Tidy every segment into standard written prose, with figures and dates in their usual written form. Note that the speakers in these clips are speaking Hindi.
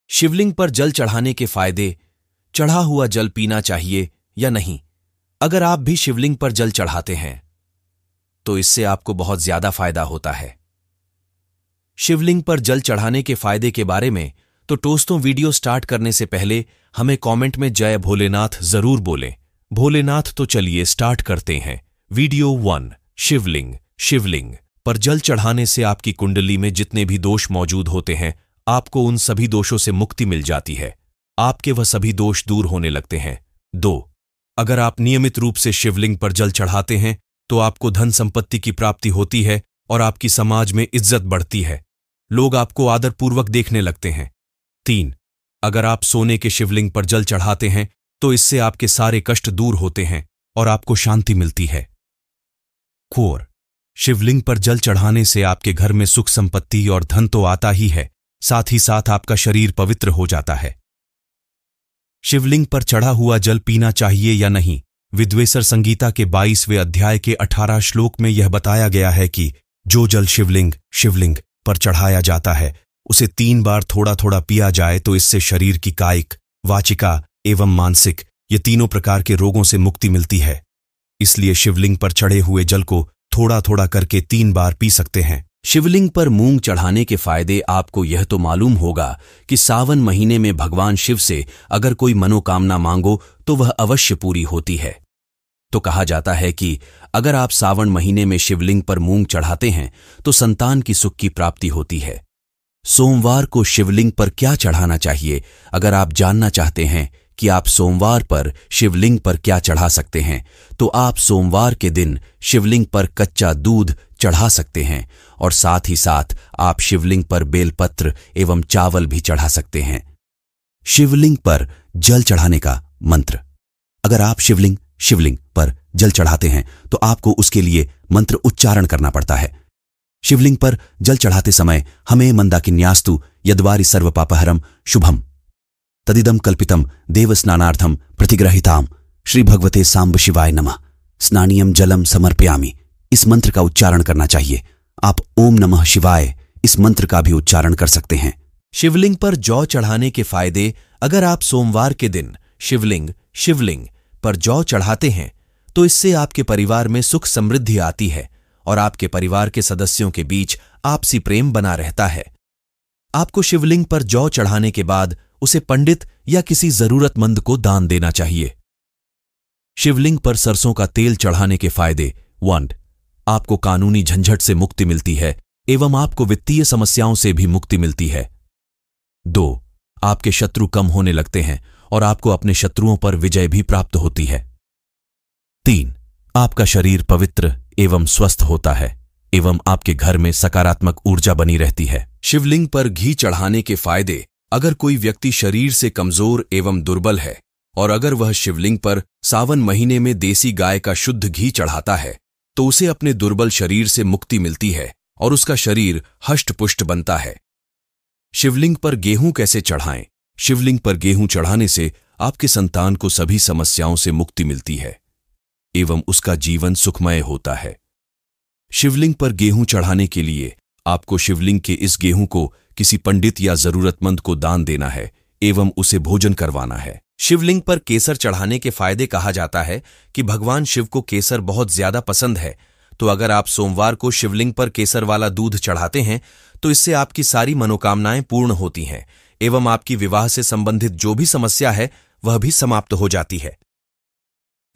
शिवलिंग पर जल चढ़ाने के फायदे। चढ़ा हुआ जल पीना चाहिए या नहीं? अगर आप भी शिवलिंग पर जल चढ़ाते हैं तो इससे आपको बहुत ज्यादा फायदा होता है। शिवलिंग पर जल चढ़ाने के फायदे के बारे में तो दोस्तों, वीडियो स्टार्ट करने से पहले हमें कमेंट में जय भोलेनाथ जरूर बोलें। भोलेनाथ, तो चलिए स्टार्ट करते हैं। वीडियो 1। शिवलिंग पर जल चढ़ाने से आपकी कुंडली में जितने भी दोष मौजूद होते हैं, आपको उन सभी दोषों से मुक्ति मिल जाती है। आपके वह सभी दोष दूर होने लगते हैं। 2। अगर आप नियमित रूप से शिवलिंग पर जल चढ़ाते हैं तो आपको धन संपत्ति की प्राप्ति होती है और आपकी समाज में इज्जत बढ़ती है। लोग आपको आदरपूर्वक देखने लगते हैं। 3। अगर आप सोने के शिवलिंग पर जल चढ़ाते हैं तो इससे आपके सारे कष्ट दूर होते हैं और आपको शांति मिलती है। 4। शिवलिंग पर जल चढ़ाने से आपके घर में सुख संपत्ति और धन तो आता ही है, साथ ही साथ आपका शरीर पवित्र हो जाता है। शिवलिंग पर चढ़ा हुआ जल पीना चाहिए या नहीं? विद्वेसर संगीता के 22वें अध्याय के 18 श्लोक में यह बताया गया है कि जो जल शिवलिंग पर चढ़ाया जाता है उसे 3 बार थोड़ा थोड़ा पिया जाए तो इससे शरीर की कायिक, वाचिका एवं मानसिक ये तीनों प्रकार के रोगों से मुक्ति मिलती है। इसलिए शिवलिंग पर चढ़े हुए जल को थोड़ा थोड़ा करके 3 बार पी सकते हैं। शिवलिंग पर मूंग चढ़ाने के फायदे। आपको यह तो मालूम होगा कि सावन महीने में भगवान शिव से अगर कोई मनोकामना मांगो तो वह अवश्य पूरी होती है। तो कहा जाता है कि अगर आप सावन महीने में शिवलिंग पर मूंग चढ़ाते हैं तो संतान की सुख की प्राप्ति होती है। सोमवार को शिवलिंग पर क्या चढ़ाना चाहिए? अगर आप जानना चाहते हैं कि आप सोमवार पर शिवलिंग पर क्या चढ़ा सकते हैं तो आप सोमवार के दिन शिवलिंग पर कच्चा दूध चढ़ा सकते हैं और साथ ही साथ आप शिवलिंग पर बेलपत्र एवं चावल भी चढ़ा सकते हैं। शिवलिंग पर जल चढ़ाने का मंत्र। अगर आप शिवलिंग पर जल चढ़ाते हैं तो आपको उसके लिए मंत्र उच्चारण करना पड़ता है। शिवलिंग पर जल चढ़ाते समय हमें मंदाकिन्यास्तु यद्वारि सर्वपापहरम शुभम तदिदम कल्पितम देव स्नानार्थम प्रतिग्रहिताम श्री भगवते सांब शिवाय नमः स्नानियम जलम समर्पयामि इस मंत्र का उच्चारण करना चाहिए। आप ओम नमः शिवाय इस मंत्र का भी उच्चारण कर सकते हैं। शिवलिंग पर जौ चढ़ाने के फायदे। अगर आप सोमवार के दिन शिवलिंग पर जौ चढ़ाते हैं तो इससे आपके परिवार में सुख समृद्धि आती है और आपके परिवार के सदस्यों के बीच आपसी प्रेम बना रहता है। आपको शिवलिंग पर जौ चढ़ाने के बाद उसे पंडित या किसी जरूरतमंद को दान देना चाहिए। शिवलिंग पर सरसों का तेल चढ़ाने के फायदे। 1. आपको कानूनी झंझट से मुक्ति मिलती है एवं आपको वित्तीय समस्याओं से भी मुक्ति मिलती है। 2. आपके शत्रु कम होने लगते हैं और आपको अपने शत्रुओं पर विजय भी प्राप्त होती है। 3. आपका शरीर पवित्र एवं स्वस्थ होता है एवं आपके घर में सकारात्मक ऊर्जा बनी रहती है। शिवलिंग पर घी चढ़ाने के फायदे। अगर कोई व्यक्ति शरीर से कमजोर एवं दुर्बल है और अगर वह शिवलिंग पर सावन महीने में देसी गाय का शुद्ध घी चढ़ाता है तो उसे अपने दुर्बल शरीर से मुक्ति मिलती है और उसका शरीर हष्ट-पुष्ट बनता है। शिवलिंग पर गेहूं कैसे चढ़ाएं? शिवलिंग पर गेहूं चढ़ाने से आपके संतान को सभी समस्याओं से मुक्ति मिलती है एवं उसका जीवन सुखमय होता है। शिवलिंग पर गेहूं चढ़ाने के लिए आपको शिवलिंग के इस गेहूं को किसी पंडित या जरूरतमंद को दान देना है एवं उसे भोजन करवाना है। शिवलिंग पर केसर चढ़ाने के फायदे। कहा जाता है कि भगवान शिव को केसर बहुत ज्यादा पसंद है, तो अगर आप सोमवार को शिवलिंग पर केसर वाला दूध चढ़ाते हैं तो इससे आपकी सारी मनोकामनाएं पूर्ण होती हैं एवं आपकी विवाह से संबंधित जो भी समस्या है वह भी समाप्त हो जाती है।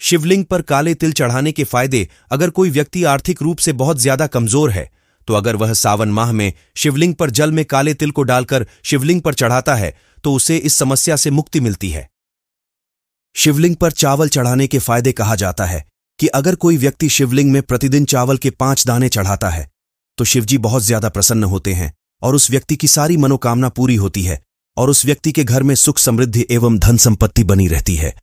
शिवलिंग पर काले तिल चढ़ाने के फायदे। अगर कोई व्यक्ति आर्थिक रूप से बहुत ज्यादा कमजोर है तो अगर वह सावन माह में शिवलिंग पर जल में काले तिल को डालकर शिवलिंग पर चढ़ाता है तो उसे इस समस्या से मुक्ति मिलती है। शिवलिंग पर चावल चढ़ाने के फायदे। कहा जाता है कि अगर कोई व्यक्ति शिवलिंग में प्रतिदिन चावल के 5 दाने चढ़ाता है तो शिवजी बहुत ज्यादा प्रसन्न होते हैं और उस व्यक्ति की सारी मनोकामना पूरी होती है और उस व्यक्ति के घर में सुख समृद्धि एवं धन संपत्ति बनी रहती है।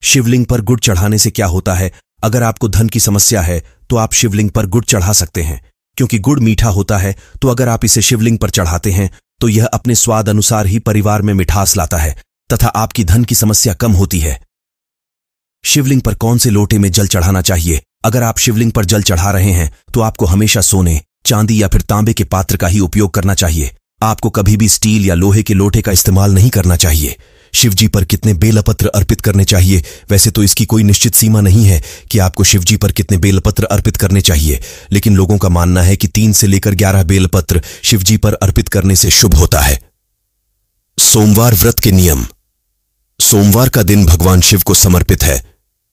शिवलिंग पर गुड़ चढ़ाने से क्या होता है? अगर आपको धन की समस्या है तो आप शिवलिंग पर गुड़ चढ़ा सकते हैं, क्योंकि गुड़ मीठा होता है, तो अगर आप इसे शिवलिंग पर चढ़ाते हैं तो यह अपने स्वाद अनुसार ही परिवार में मिठास लाता है तथा आपकी धन की समस्या कम होती है। शिवलिंग पर कौन से लोटे में जल चढ़ाना चाहिए? अगर आप शिवलिंग पर जल चढ़ा रहे हैं तो आपको हमेशा सोने, चांदी या फिर तांबे के पात्र का ही उपयोग करना चाहिए आपको कभी भी स्टील या लोहे के लोटे का इस्तेमाल नहीं करना चाहिए। शिवजी पर कितने बेलपत्र अर्पित करने चाहिए, वैसे तो इसकी कोई निश्चित सीमा नहीं है कि आपको शिवजी पर कितने बेलपत्र अर्पित करने चाहिए, लेकिन लोगों का मानना है कि 3 से लेकर 11 बेलपत्र शिवजी पर अर्पित करने से शुभ होता है। सोमवार व्रत के नियम। सोमवार का दिन भगवान शिव को समर्पित है।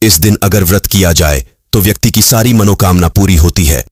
इस दिन अगर व्रत किया जाए तो व्यक्ति की सारी मनोकामना पूरी होती है।